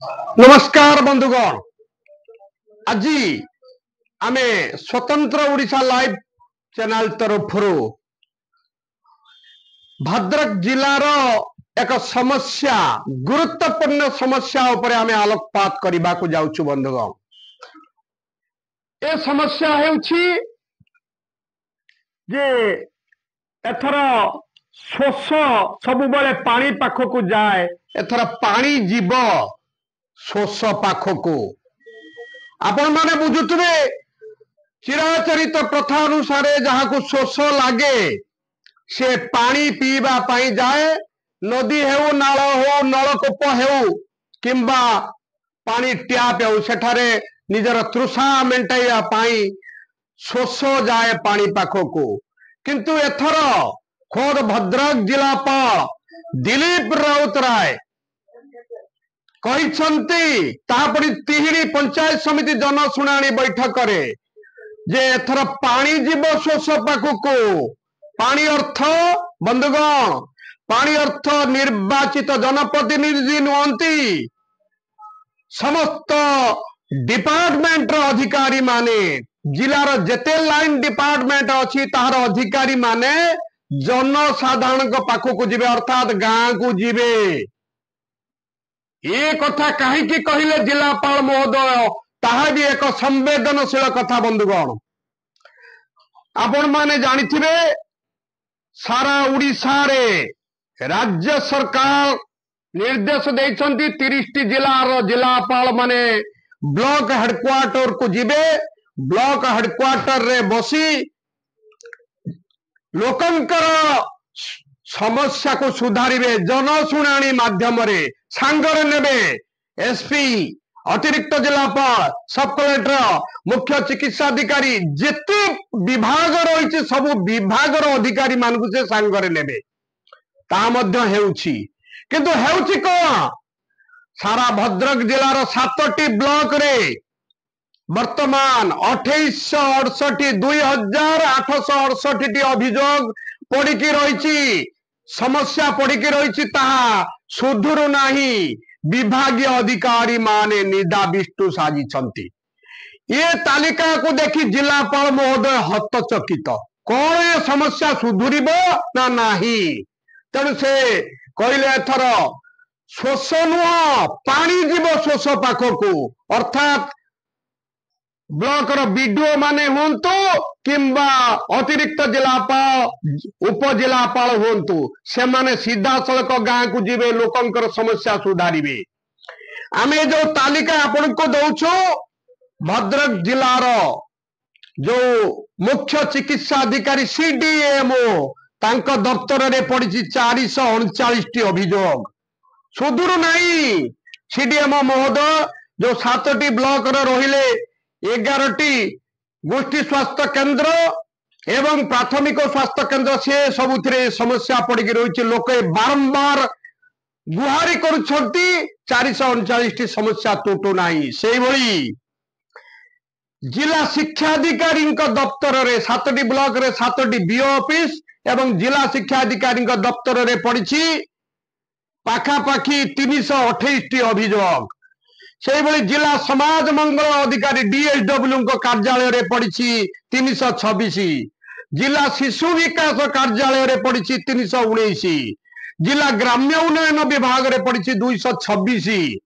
नमस्कार बंधुगण। आज आमे स्वतंत्र ओडिशा लाइव चैनल तरफ भद्रक जिलार एक समस्या गुरुत्वपूर्ण समस्या उपरे आमे आलोकपात करने को जाउछु बंधुगण। ए समस्या हेउछि जे एथर शोष सब बेले पानी पाखक जाए, एथर पानी जीव शोष पाखक। आपण माने बुझुथबे चिराचरित प्रथा अनुसार जहाँ को शोष लगे से पानी पीवा पाई जाए, नदी हेउ नाल हो नलकूप हेउ किंबा पानी ट्याप हेउ सेठारे निजर तृषा मेंटाइया पाई शोष जाए पानी पाखक। किंतु एथर खोद भद्रक जिलापाल दिलीप राउतराय कहिसंती तापरि तिहिड़ी पंचायत समिति जनशुणाणी बैठक रे जे एथर पानी जीव शोष पाखक। पानी अर्थ बंधुगण, पानी अर्थ निर्वाचित जनप्रतिनिधि नुहंती, समस्त डिपार्टमेंट अधिकारी माने जिलार जेते लाइन डिपार्टमेंट अच्छी तार अधिकारी माने जनसाधारण पाखक जीवे, अर्थात गाँ को जीवे। ये कथा कहीं कहले जिलापाल महोदय, ताहा भी एक संवेदनशील कथा बंधुगण। आपण माने जानिथिबे सारा उड़ीसा रे राज्य सरकार निर्देश देइछंती 30 जिलार जिलापाल माने ब्लॉक हेडक्वार्टर को जीवे, ब्लॉक हेडक्वार्टर रे बसी लोकंकर समस्या को सुधारिबे, जनशुणाणी माध्यम रे सांगरे नेबे एसपी, अतिरिक्त जिलापाल, सब कलेक्टर, मुख्य चिकित्सा अधिकारी जेते विभाग रही सब विभाग अधिकारी मान से सांगरे नेबे। ता मध्य हेउछि किंतु हेउछि कोन सारा भद्रक जिलार 7टी ब्लॉक रे वर्तमान 2868 अभियोग पड़िकी रही, समस्या पड़िकी रही, ताहा सुधुरु नाही। विभागीय अधिकारी माने निदाविष्टु साजिछंती। ये तालिका को देखी जिलापाल महोदय हतचकित, कौन ये समस्या सुधुरिब ना नाही। तेणु से कहले एथर शोष नुह पानी जीव शोष पाखक, अर्थात ब्लॉक बीडीओ माने हुंतु किंबा अतिरिक्त जिलापाल उपजिलापाल हुंतु, से माने सीधा सड़क गाँ को जीवे, लोकंकर समस्या सुधारिबे। आमे जो तालिका आपण को दउछु भद्रक जिलार जो मुख्य चिकित्सा अधिकारी सीडीएमओ तांको दफ्तर रे पड़ी 439 अभियोग। सुदूर नहीं सीडीएमओ महोदय जो 7टी ब्लॉक रहिले 11टी गोष्ठी स्वास्थ्य केंद्र एवं प्राथमिक स्वास्थ्य केंद्र से सबुथिरे समस्या पड़ी रही। लोक बारंबार गुहारी करुछंती 439 समस्या टूटू नाही। सेही भली जिला शिक्षा अधिकारी दफ्तर रे 7टी ब्लॉक रे 7टी बीओ ऑफिस एवं जिला शिक्षा अधिकारी दफ्तर रे पड़ी पाखापाखी 328 अभियोग। से भली जिला समाज मंगल अधिकारी डीएसडब्ल्यू कार्यालय रे पड़ी 326, जिला शिशु विकास कार्यालय रे पड़ी 319, जिला ग्राम्य उन्नयन विभाग रे पड़ी 226,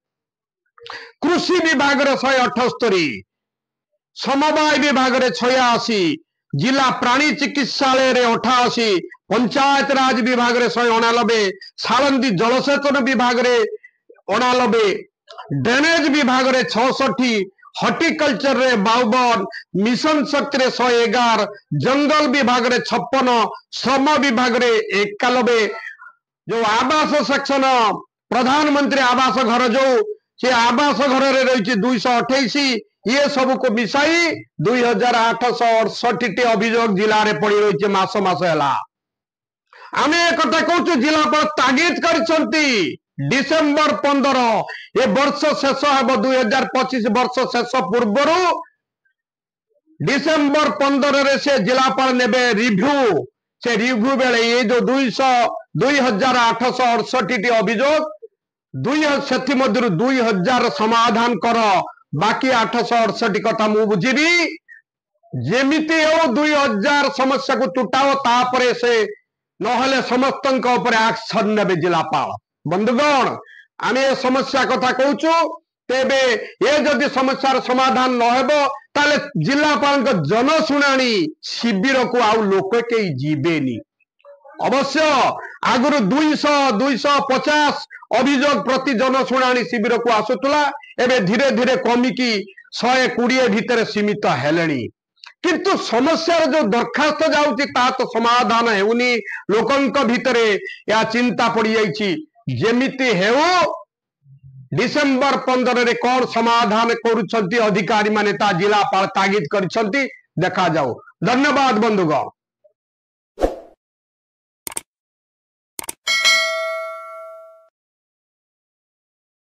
कृषि विभाग रे 178, समवाय विभाग रे 86, जिला प्राणी चिकित्सालय रे 88, पंचायत राज विभाग रे 189, सालंदी जलसेचन विभाग रे 89, ड्रेनेज विभाग रे 66, हॉर्टिकल्चर रे 52, मिशन शक्ति रे 111, जंगल विभाग रे 56, श्रम विभाग रे 91, जो आवास सेक्शन प्रधानमंत्री आवास घर जो से आवास घर रे रही 228, ये सब को मिसाई 2868 अभियोग जिले में पड़ी रही मास मास है। आम एक कहूँ जिलापाल तागिद कर डिसेम्बर 15 ये वर्ष शेष हे 2025 वर्ष शेष पूर्वर डिसेम्बर 15 रे से जिलापाल नेबे रिव्यू। से रिव्यू बेले ये जो 2868 अभियोग से 2000 समाधान कर बाकी 868 कथा मु बुझीबी जेमिति हो 2000 समस्या को तुटाओ तापरे से नहले समस्त एक्शन ने जिलापाल बंधुगण आम ए समस्या कथा कहूँ तेबे ये जदि समस्यार समाधान न ताले जिलापाल जनशुणाणी शिविर को आउ लोक कई जीवेनी अवश्य आगुरी 200-250 अभियोग प्रति जनशुणाणी शिविर को आसुला एवं धीरे धीरे कमिकी 120 भितर सीमित हेलेनी किंतु समस्यार जो दरखास्त जाउची ता तो समाधान हेउनी लोकंक भितरे या चिंता पड़ी जाइछि जेमिति हेउ डिसेंबर 15 रे कौन समाधान करुछंती अधिकारी माने ता जिलापाल तागिद करिसंती देखा जाऊ। धन्यवाद बंधुगण।